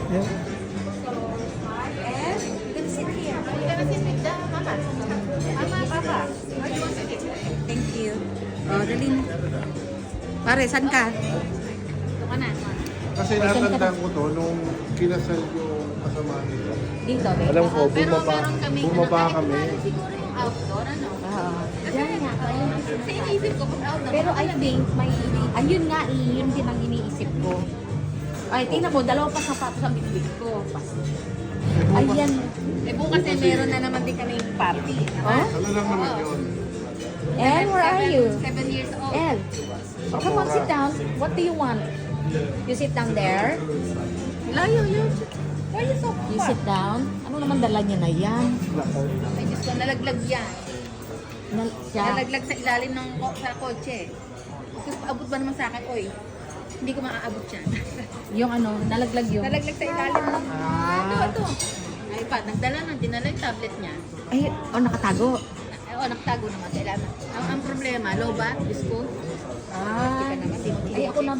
Yeah. And you're gonna sit here. You're gonna sit with the mama. Mama, papa. Where do you want to sit? Thank you. Oh, dalhin. Pare, saan ka? Ito ka na. Kasi natandaan ko to nung kinasal yung kasama nila. Dito, babe. Alam ko, Pero bumaba, meron kami, bumaba kami. Siguro yung outdoor, ano? Diyan nga. Sa iniisip ko, pag outdoor. Pero I think, ayun nga, yun din ang iniisip ko. Ay, tingnan mo, dalawa pa sapatos ang bitbit ko. Ayan. Eh, bukas eh, meron na naman din kami party. Oh? Ano lang naman yun? Elle, where are you? 7 years old. Elle, oh, come on, sit down. What do you want? You sit down there. Layo, yun. Why are you so You far? sit down. Ano naman dala niya na yan? Ay, Diyos ko, nalaglag yan. Siya. Nalaglag sa ilalim ng sa kotse. Kasi abot ba naman sa akin? Oy, hindi ko maaabot yan. Yung ano, nalaglag yung... Nalaglag sa ilalim ng... Ito. Ay pa, nagdala ng dinala yung tablet niya. Ay, oh, nakatago. Ay, naktago naman. Kailangan. Ang problema, low bat, disco. Ah, Kita naman, di mo ay ako naman.